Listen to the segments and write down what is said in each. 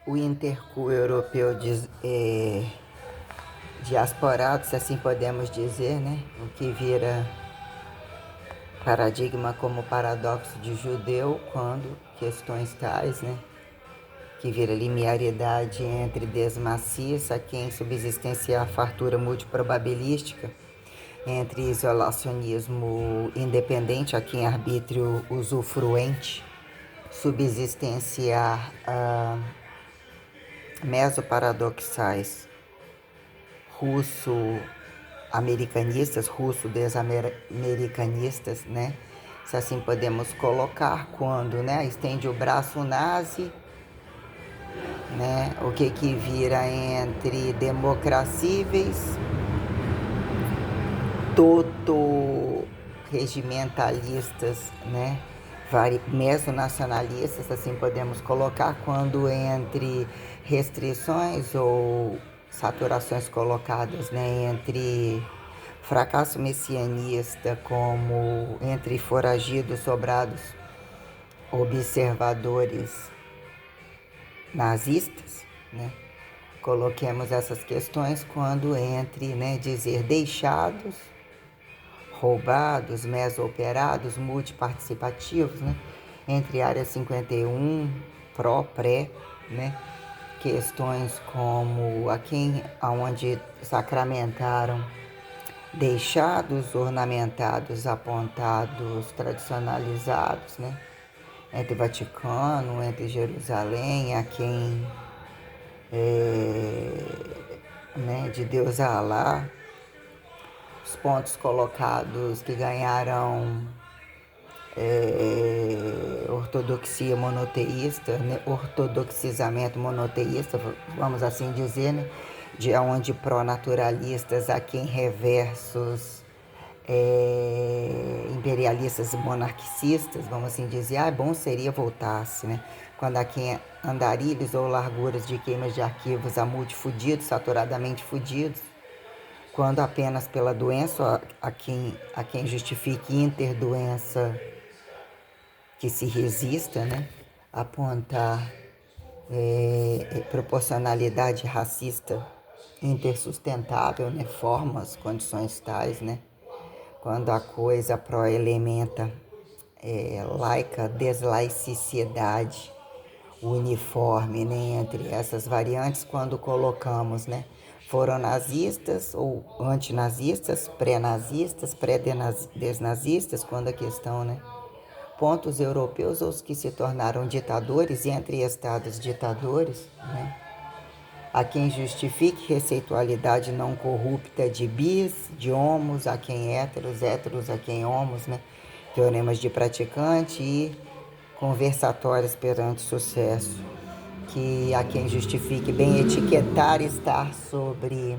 o intercurso europeu diasporado, se assim podemos dizer, né? O que vira paradigma como paradoxo de judeu, quando questões tais, né? Que vira linearidade entre desmaciça, que em subsistência a fartura multiprobabilística, entre isolacionismo independente, aqui em arbítrio usufruente, subsistenciar mesoparadoxais russo-americanistas, russo-desamericanistas, né? Se assim podemos colocar, quando, né, estende o braço nazi, né, o que vira entre democracíveis, regimentalistas, né, mesonacionalistas, assim podemos colocar, quando entre restrições ou saturações colocadas, né, entre fracasso messianista, como entre foragidos, sobrados, observadores nazistas, né? Coloquemos essas questões quando entre, né, dizer deixados, roubados, meso-operados, multiparticipativos, né? Entre área 51, pré, né? Questões como aonde sacramentaram deixados, ornamentados, apontados, tradicionalizados, né? Entre Vaticano, entre Jerusalém, né, de Deus a Alá, os pontos colocados que ganharam ortodoxia monoteísta, né, ortodoxizamento monoteísta, vamos assim dizer, né, de onde pró-naturalistas, a quem reversos imperialistas e monarquicistas, vamos assim dizer, bom seria voltasse, né? Quando a quem andarilhos ou larguras de queimas de arquivos a multifudidos, saturadamente fudidos, quando apenas pela doença, a quem justifique interdoença que se resista, né? Apontar proporcionalidade racista intersustentável, né? Formas, condições tais, né? Quando a coisa proelementa laica, deslaicidade uniforme, né, entre essas variantes, quando colocamos, né, foram nazistas ou antinazistas, pré-nazistas, pré-desnazistas, quando a questão, né, pontos europeus, os que se tornaram ditadores e entre estados ditadores, né, a quem justifique receitualidade não corrupta de bis, de homos, a quem héteros, héteros a quem homos, né? Teoremas de praticante e conversatórios perante sucesso, que a quem justifique bem etiquetar estar sobre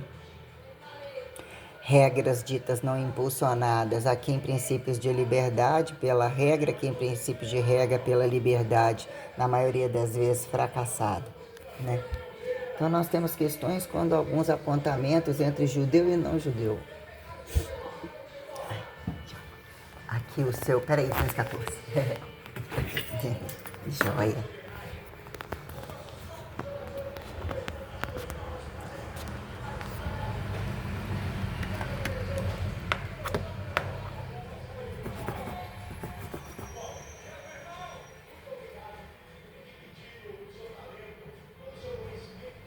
regras ditas não impulsionadas, a quem princípios de liberdade pela regra, quem princípios de regra pela liberdade, na maioria das vezes fracassado, né? Então nós temos questões quando alguns apontamentos entre judeu e não judeu. Aqui o seu, peraí, 214. Joia.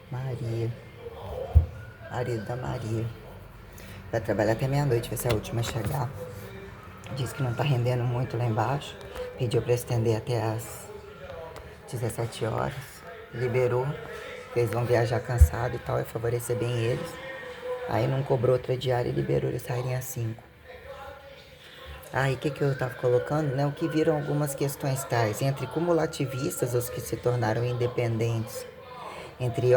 Maria. Marido da Maria. Vai trabalhar até meia-noite, vai ser a última a chegar. Diz que não tá rendendo muito lá embaixo. Pediu para estender até as 17 horas. Liberou, porque eles vão viajar cansado e tal, e favorecer bem eles. Aí não cobrou outra diária e liberou eles saírem às 5. Aí o que eu tava colocando, né? O que viram algumas questões tais, entre cumulativistas, os que se tornaram independentes, entre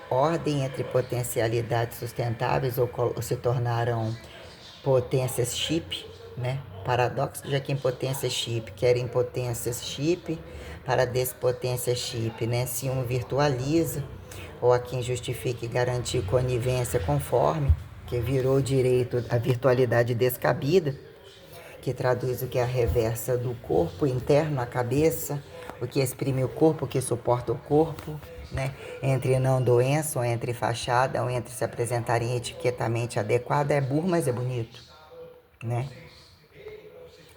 ordem, entre potencialidades sustentáveis ou se tornaram potências chip, né? Paradoxo, já que impotência chip, querem potências chip para despotência chip, né? Se um virtualiza, ou a quem justifique garantir conivência conforme, que virou direito a virtualidade descabida, que traduz o que é a reversa do corpo interno, a cabeça, o que exprime o corpo, o que suporta o corpo, né? Entre não doença, ou entre fachada, ou entre se apresentarem etiquetamente adequado, é burro, mas é bonito, né?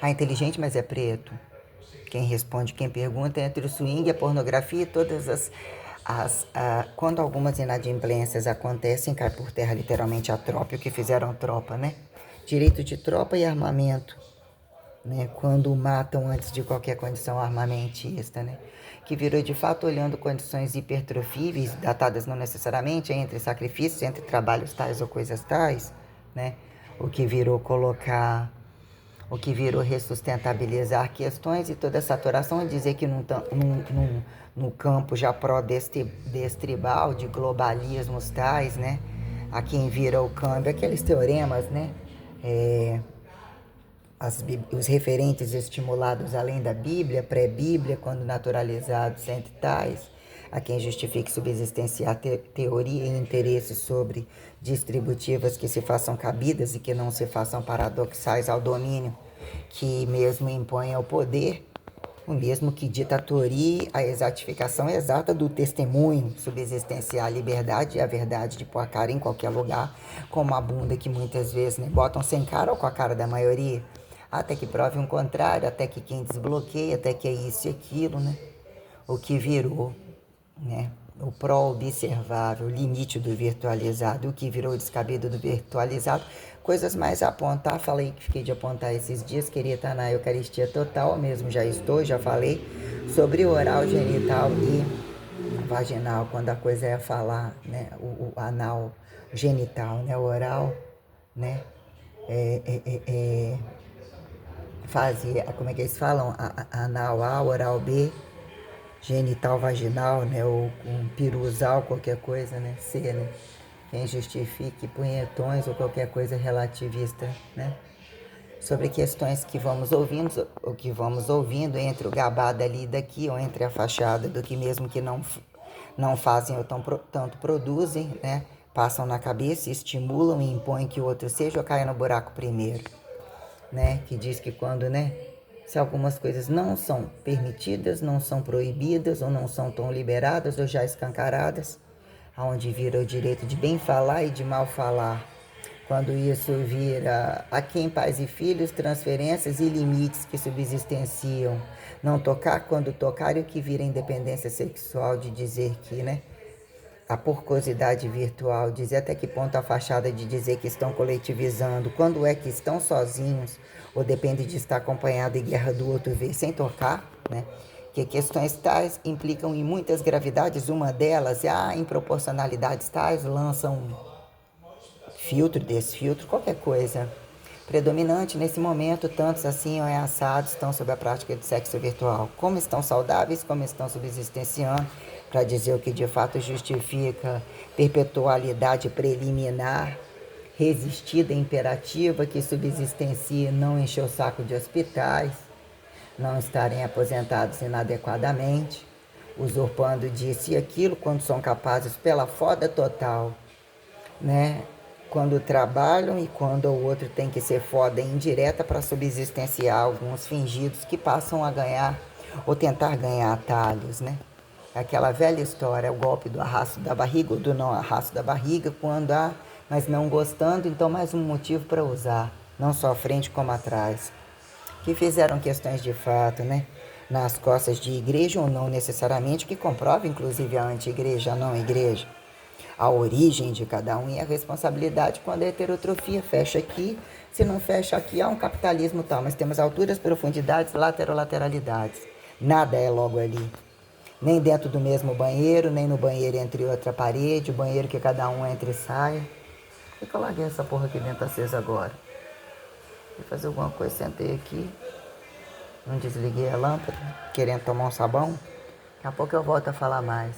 Ah, inteligente, mas é preto. Quem responde, quem pergunta é entre o swing, a pornografia e todas quando algumas inadimplências acontecem, cai por terra literalmente a tropa, e o que fizeram tropa, né? Direito de tropa e armamento, né? Quando matam antes de qualquer condição armamentista, né? Que virou de fato olhando condições hipertrofíveis, datadas não necessariamente entre sacrifícios, entre trabalhos tais ou coisas tais, né? O que virou ressustentabilizar questões, e toda essa saturação é dizer que no campo já pró-destribal de globalismos tais, né? A quem vira o câmbio, aqueles teoremas, né? Os referentes estimulados além da Bíblia, pré-Bíblia, quando naturalizados entre tais, a quem justifique subsistenciar teoria e interesses sobre distributivas que se façam cabidas e que não se façam paradoxais ao domínio, que mesmo impõe ao poder, o mesmo que ditatorie a exatificação exata do testemunho, subsistenciar a liberdade e a verdade de pôr a cara em qualquer lugar, como a bunda que muitas vezes, né, botam sem cara ou com a cara da maioria, até que prove um contrário, até que quem desbloqueia, até que é isso e aquilo, né? O que virou, né? O pró-observável, o limite do virtualizado, o que virou o descabido do virtualizado, coisas mais a apontar. Falei que fiquei de apontar esses dias, queria estar na Eucaristia total, mesmo já estou, já falei, sobre oral, genital e vaginal, quando a coisa é falar, né? O anal, genital, né? O oral, né? Fazia, como é que eles falam? Anal A, oral B, genital vaginal, né? Ou um piruzal, qualquer coisa, né? C, né? Quem justifique punhetões ou qualquer coisa relativista, né? Sobre questões que vamos ouvindo, o que vamos ouvindo entre o gabá dali e daqui, ou entre a fachada do que mesmo que não fazem ou tanto produzem, né? Passam na cabeça, estimulam e impõem que o outro seja ou caia no buraco primeiro, né? Que diz que quando, né? Se algumas coisas não são permitidas, não são proibidas, ou não são tão liberadas, ou já escancaradas, aonde vira o direito de bem falar e de mal falar. Quando isso vira a quem pais e filhos, transferências e limites que subsistenciam. Não tocar quando tocar, e o que vira independência sexual, de dizer que, né? A porcosidade virtual, dizer até que ponto a fachada de dizer que estão coletivizando, quando é que estão sozinhos, ou depende de estar acompanhado e guerra do outro ver sem tocar, né? Que questões tais implicam em muitas gravidades, uma delas é a improporcionalidades tais, lançam filtro, desfiltro, qualquer coisa. Predominante nesse momento, tantos assim ou assados estão sob a prática de sexo virtual. Como estão saudáveis, como estão subsistenciando, para dizer o que de fato justifica perpetualidade preliminar, resistida imperativa, que subsistencia não encher o saco de hospitais, não estarem aposentados inadequadamente, usurpando disso e aquilo quando são capazes pela foda total, né? Quando trabalham e quando o outro tem que ser foda indireta para subsistenciar alguns fingidos que passam a ganhar ou tentar ganhar atalhos, né? Aquela velha história, o golpe do arrasto da barriga ou do não arrasto da barriga, quando há, mas não gostando, então mais um motivo para usar, não só à frente como atrás. Que fizeram questões de fato, né? Nas costas de igreja ou não necessariamente, que comprova inclusive a anti-igreja, a não-igreja. A origem de cada um e a responsabilidade quando a heterotrofia fecha aqui. Se não fecha aqui, há um capitalismo tal, mas temos alturas, profundidades, lateralidades. Nada é logo ali. Nem dentro do mesmo banheiro, nem no banheiro entre outra parede, o banheiro que cada um entra e sai. Por que eu larguei essa porra aqui dentro acesa agora? Vou fazer alguma coisa, sentei aqui, não desliguei a lâmpada, querendo tomar um sabão. Daqui a pouco eu volto a falar mais.